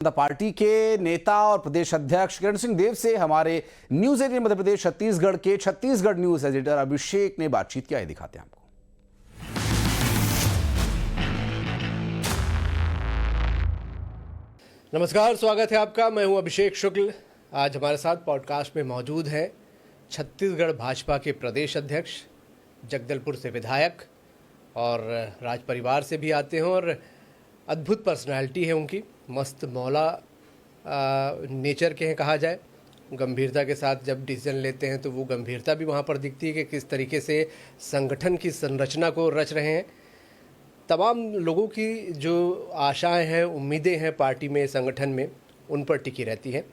जनता party के नेता और प्रदेश अध्यक्ष किरण सिंह देव से हमारे न्यूज 18 मध्य प्रदेश छत्तीसगढ़ के छत्तीसगढ़ न्यूज एडिटर अभिषेक ने बातचीत किया है, दिखाते हैं आपको। नमस्कार, स्वागत है आपका। मैं हूं अभिषेक शुक्ल। आज हमारे साथ पॉडकास्ट में मौजूद है छत्तीसगढ़ भाजपा के प्रदेश अध्यक्ष, जगदलपुर से विधायक और राज परिवार से भी आते हैं और अद्भुत पर्सनालिटी है उनकी, मस्त मौला नेचर के हैं कहा जाए। गंभीरता के साथ जब डिसीजन लेते हैं तो वो गंभीरता भी वहाँ पर दिखती है कि किस तरीके से संगठन की संरचना को रच रहे हैं। तमाम लोगों की जो आशाएं हैं, उम्मीदें हैं पार्टी में, संगठन में, उन पर टिकी रहती हैं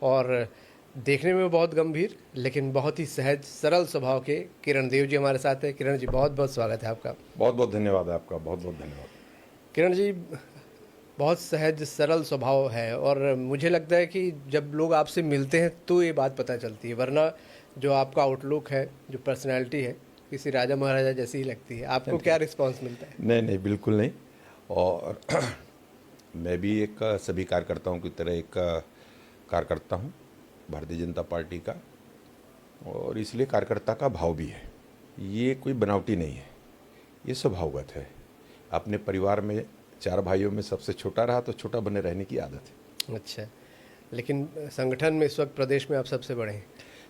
और देखने में बहुत गंभीर लेकिन बहुत ही सहज सरल स्वभाव के किरण देव जी हमारे साथ हैं। किरण जी, बहुत बहुत स्वागत है आपका। बहुत बहुत धन्यवाद है आपका, बहुत बहुत धन्यवाद। किरण जी, बहुत सहज सरल स्वभाव है और मुझे लगता है कि जब लोग आपसे मिलते हैं तो ये बात पता चलती है, वरना जो आपका आउटलुक है, जो पर्सनैलिटी है, किसी राजा महाराजा जैसी ही लगती है। आपको क्या रिस्पांस मिलता है? नहीं, बिल्कुल नहीं। और मैं भी एक सभी कार्यकर्ताओं की तरह एक कार्यकर्ता हूँ भारतीय जनता पार्टी का, और इसलिए कार्यकर्ता का भाव भी है। ये कोई बनावटी नहीं है, ये स्वभावगत है। अपने परिवार में 4 भाइयों में सबसे छोटा रहा तो छोटा बने रहने की आदत है। अच्छा, लेकिन संगठन में इस वक्त प्रदेश में आप सबसे बड़े हैं।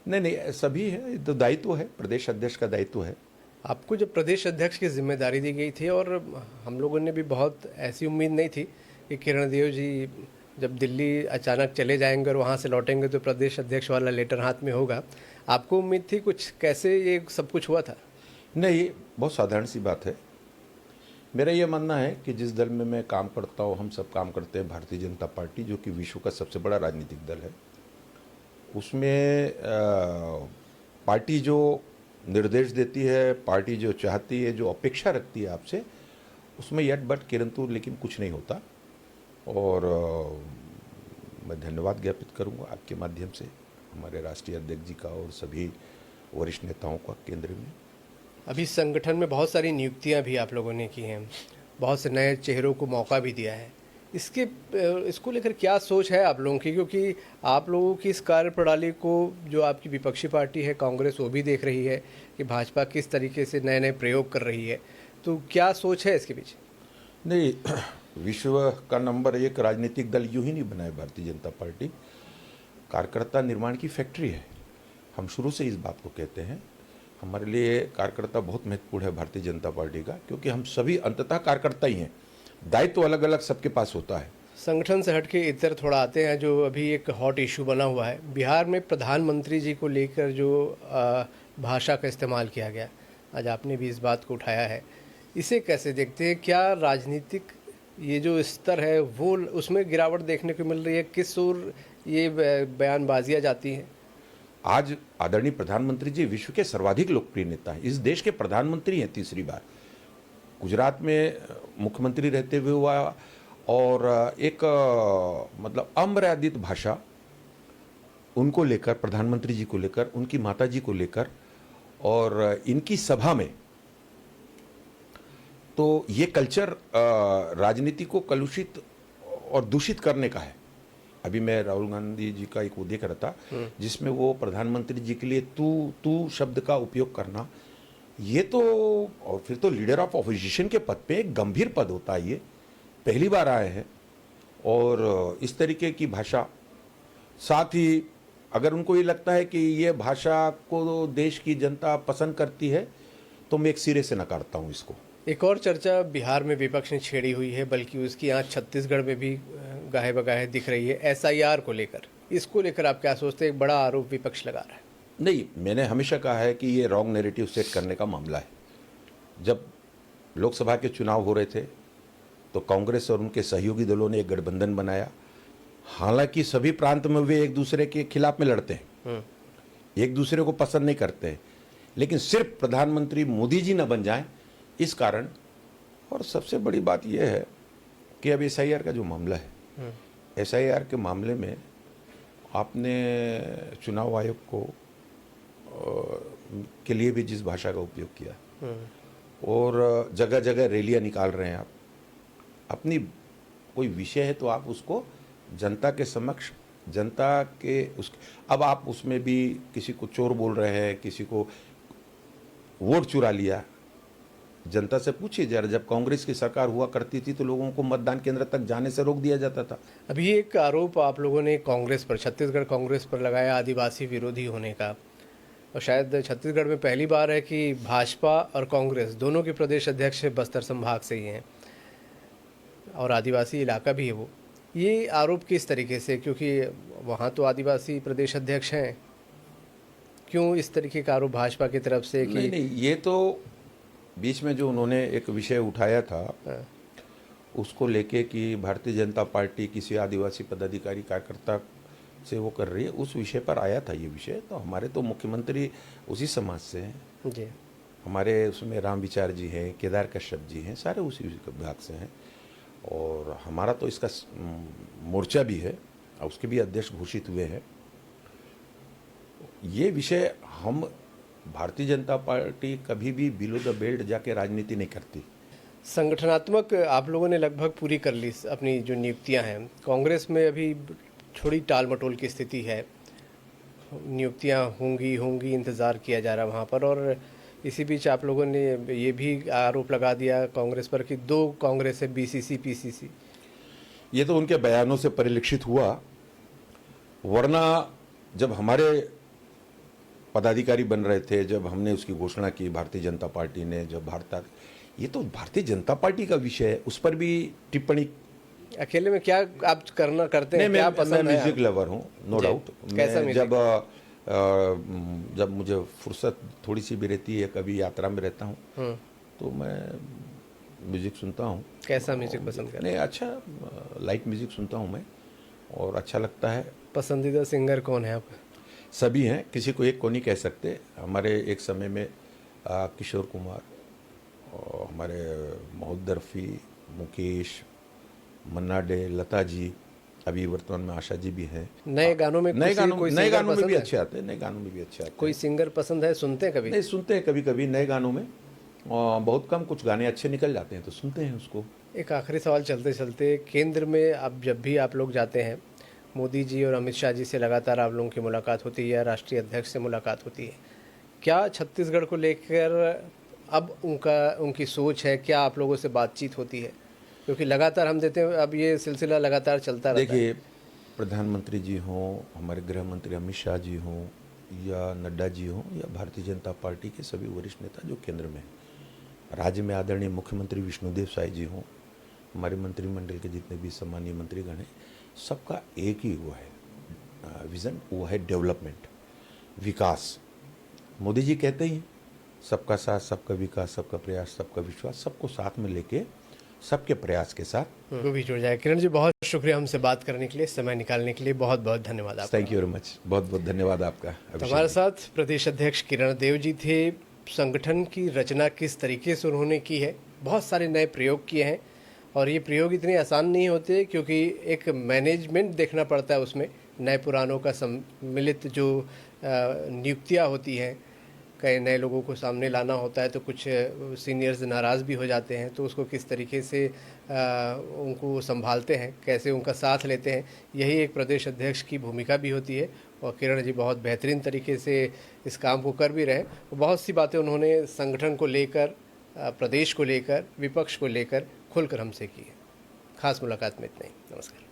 नहीं, सभी है, तो दायित्व है, प्रदेश अध्यक्ष का दायित्व है। आपको जब प्रदेश अध्यक्ष की जिम्मेदारी दी गई थी, और हम लोगों ने भी बहुत ऐसी उम्मीद नहीं थी कि किरण देव जी जब दिल्ली अचानक चले जाएंगे और वहाँ से लौटेंगे तो प्रदेश अध्यक्ष वाला लेटर हाथ में होगा, आपको उम्मीद थी कुछ? कैसे ये सब कुछ हुआ था? नहीं, बहुत साधारण सी बात है। मेरा ये मानना है कि जिस दल में मैं काम करता हूँ, हम सब काम करते हैं, भारतीय जनता पार्टी जो कि विश्व का सबसे बड़ा राजनीतिक दल है, उसमें पार्टी जो निर्देश देती है, पार्टी जो चाहती है, जो अपेक्षा रखती है आपसे, उसमें यट बट किरंतु लेकिन कुछ नहीं होता। और मैं धन्यवाद ज्ञापित करूंगा आपके माध्यम से हमारे राष्ट्रीय अध्यक्ष जी का और सभी वरिष्ठ नेताओं का केंद्र में। अभी संगठन में बहुत सारी नियुक्तियां भी आप लोगों ने की हैं, बहुत से नए चेहरों को मौका भी दिया है। इसको लेकर क्या सोच है आप लोगों की? क्योंकि आप लोगों की इस कार्यप्रणाली को जो आपकी विपक्षी पार्टी है कांग्रेस, वो भी देख रही है कि भाजपा किस तरीके से नए नए प्रयोग कर रही है, तो क्या सोच है इसके पीछे? नहीं, विश्व का नंबर 1 राजनीतिक दल यूं ही नहीं बना है भारतीय जनता पार्टी। कार्यकर्ता निर्माण की फैक्ट्री है। हम शुरू से इस बात को कहते हैं। हमारे लिए कार्यकर्ता बहुत महत्वपूर्ण है भारतीय जनता पार्टी का, क्योंकि हम सभी अंततः कार्यकर्ता ही हैं। दायित्व अलग अलग सबके पास होता है। संगठन से हटके इधर थोड़ा आते हैं, जो अभी एक हॉट इशू बना हुआ है बिहार में, प्रधानमंत्री जी को लेकर जो भाषा का इस्तेमाल किया गया, आज आपने भी इस बात को उठाया है। इसे कैसे देखते हैं? क्या राजनीतिक ये जो स्तर है वो उसमें गिरावट देखने को मिल रही है? किस ओर ये बयानबाजियाँ जाती हैं? आज आदरणीय प्रधानमंत्री जी विश्व के सर्वाधिक लोकप्रिय नेता हैं। इस देश के प्रधानमंत्री हैं तीसरी बार। गुजरात में मुख्यमंत्री रहते हुए हुआ, और एक मतलब अमर्यादित भाषा उनको लेकर, प्रधानमंत्री जी को लेकर, उनकी माता जी को लेकर, और इनकी सभा में, तो ये कल्चर राजनीति को कलुषित और दूषित करने का है। अभी मैं राहुल गांधी जी का एक वो देख रहा था जिसमें वो प्रधानमंत्री जी के लिए तू शब्द का उपयोग करना, ये तो, और फिर तो लीडर ऑफ ऑपोजिशन के पद पे एक गंभीर पद होता है। ये पहली बार आए हैं, और इस तरीके की भाषा, साथ ही अगर उनको ये लगता है कि ये भाषा को देश की जनता पसंद करती है तो मैं एक सिरे से नकारता हूँ इसको। एक और चर्चा बिहार में विपक्ष ने छेड़ी हुई है, बल्कि उसकी यहाँ छत्तीसगढ़ में भी गाहे बगाहे दिख रही है, SIR को लेकर। इसको लेकर आप क्या सोचते हैं? एक बड़ा आरोप विपक्ष लगा रहा है। नहीं, मैंने हमेशा कहा है कि ये रॉन्ग नैरेटिव सेट करने का मामला है। जब लोकसभा के चुनाव हो रहे थे तो कांग्रेस और उनके सहयोगी दलों ने एक गठबंधन बनाया। हालांकि सभी प्रांत में वे एक दूसरे के खिलाफ में लड़ते हैं, एक दूसरे को पसंद नहीं करते, लेकिन सिर्फ प्रधानमंत्री मोदी जी न बन जाएं इस कारण। और सबसे बड़ी बात यह है कि अब SIR का जो मामला है, SIR के मामले में आपने चुनाव आयोग को के लिए भी जिस भाषा का उपयोग किया, और जगह जगह रैलियां निकाल रहे हैं आप, अपनी कोई विषय है तो आप उसको जनता के समक्ष, जनता के उस, अब आप उसमें भी किसी को चोर बोल रहे हैं, किसी को वोट चुरा लिया। जनता से पूछिए जरा, जब कांग्रेस की सरकार हुआ करती थी तो लोगों को मतदान केंद्र तक जाने से रोक दिया जाता था। अभी एक आरोप आप लोगों ने कांग्रेस पर, छत्तीसगढ़ कांग्रेस पर लगाया आदिवासी विरोधी होने का, और शायद छत्तीसगढ़ में पहली बार है कि भाजपा और कांग्रेस दोनों के प्रदेश अध्यक्ष बस्तर संभाग से ही हैं और आदिवासी इलाका भी है वो। ये आरोप किस तरीके से, क्योंकि वहाँ तो आदिवासी प्रदेश अध्यक्ष हैं, क्यों इस तरीके का आरोप भाजपा की तरफ से कि नहीं, ये तो बीच में जो उन्होंने एक विषय उठाया था उसको लेके कि भारतीय जनता पार्टी किसी आदिवासी पदाधिकारी कार्यकर्ता से वो कर रही है, उस विषय पर आया था ये विषय। तो हमारे तो मुख्यमंत्री उसी समाज से हैं जी, हमारे उसमें राम विचार जी हैं, केदार कश्यप जी हैं, सारे उसी विभाग से हैं। और हमारा तो इसका मोर्चा भी है और उसके भी अध्यक्ष घोषित हुए हैं। ये विषय हम, भारतीय जनता पार्टी कभी भी बिलो द बेल्ट जाके राजनीति नहीं करती। संगठनात्मक आप लोगों ने लगभग पूरी कर ली अपनी जो नियुक्तियां हैं। कांग्रेस में अभी थोड़ी टाल मटोल की स्थिति है, नियुक्तियां होंगी इंतज़ार किया जा रहा है वहाँ पर। और इसी बीच आप लोगों ने ये भी आरोप लगा दिया कांग्रेस पर कि 2 कांग्रेस है, बीसीसी पीसीसी। ये तो उनके बयानों से परिलक्षित हुआ, वरना जब हमारे पदाधिकारी बन रहे थे, जब हमने उसकी घोषणा की भारतीय जनता पार्टी ने, जब ये तो भारतीय जनता पार्टी का विषय है, उस पर भी टिप्पणी। अकेले में क्या आप करते हैं? नहीं, क्या मैं पसंद है? म्यूजिक लवर हूँ, नो डाउट। कैसा मैं जब मुझे फुर्सत थोड़ी सी भी रहती है, कभी यात्रा में रहता हूँ तो मैं म्यूजिक सुनता हूँ। कैसा म्यूजिक पसंद करते हैं? नहीं, अच्छा लाइट म्यूजिक सुनता हूँ मैं और अच्छा लगता है। पसंदीदा सिंगर कौन है आपका? सभी हैं, किसी को एक को नहीं कह सकते। हमारे एक समय में किशोर कुमार और हमारे मोहम्मद रफ़ी, मुकेश, मन्ना डे, लता जी, अभी वर्तमान में आशा जी भी हैं। नए गानों में नए गानों में भी है? अच्छे आते हैं, नए गानों में भी अच्छे आते हैं। कोई सिंगर पसंद है, सुनते हैं कभी? नहीं, सुनते हैं कभी कभी नए गानों में, और बहुत कम, कुछ गाने अच्छे निकल जाते हैं तो सुनते हैं उसको। एक आखिरी सवाल चलते चलते, केंद्र में अब जब भी आप लोग जाते हैं, मोदी जी और अमित शाह जी से लगातार आप लोगों की मुलाकात होती है या राष्ट्रीय अध्यक्ष से मुलाकात होती है, क्या छत्तीसगढ़ को लेकर अब उनकी सोच है? क्या आप लोगों से बातचीत होती है? क्योंकि लगातार हम देते हैं, अब ये सिलसिला लगातार चलता रहता है। देखिए, प्रधानमंत्री जी हों, हमारे गृह मंत्री अमित शाह जी हों या नड्डा जी हों या भारतीय जनता पार्टी के सभी वरिष्ठ नेता जो केंद्र में हैं, राज्य में आदरणीय मुख्यमंत्री विष्णुदेव साय जी हों, हमारे मंत्रिमंडल के जितने भी सम्मानीय मंत्रीगण हैं, सबका एक ही वो है विज़न, वो है डेवलपमेंट, विकास। मोदी जी कहते ही सबका साथ, सबका विकास, सबका प्रयास, सबका विश्वास, सबको साथ में लेके, सबके प्रयास के साथ वो भी जुड़ जाए। किरण जी, बहुत शुक्रिया हमसे बात करने के लिए, समय निकालने के लिए बहुत बहुत धन्यवाद आपका। थैंक यू वेरी मच, बहुत बहुत धन्यवाद आपका। हमारे साथ प्रदेश अध्यक्ष किरण देव जी थे। संगठन की रचना किस तरीके से उन्होंने की है, बहुत सारे नए प्रयोग किए हैं और ये प्रयोग इतने आसान नहीं होते क्योंकि एक मैनेजमेंट देखना पड़ता है उसमें। नए पुरानों का सम्मिलित जो नियुक्तियाँ होती हैं, कई नए लोगों को सामने लाना होता है तो कुछ सीनियर्स नाराज़ भी हो जाते हैं, तो उसको किस तरीके से उनको संभालते हैं, कैसे उनका साथ लेते हैं, यही एक प्रदेश अध्यक्ष की भूमिका भी होती है। और किरण जी बहुत बेहतरीन तरीके से इस काम को कर भी रहे। बहुत सी बातें उन्होंने संगठन को लेकर, प्रदेश को लेकर, विपक्ष को लेकर खुलकर हमसे की है। खास मुलाकात में इतना ही। नमस्कार।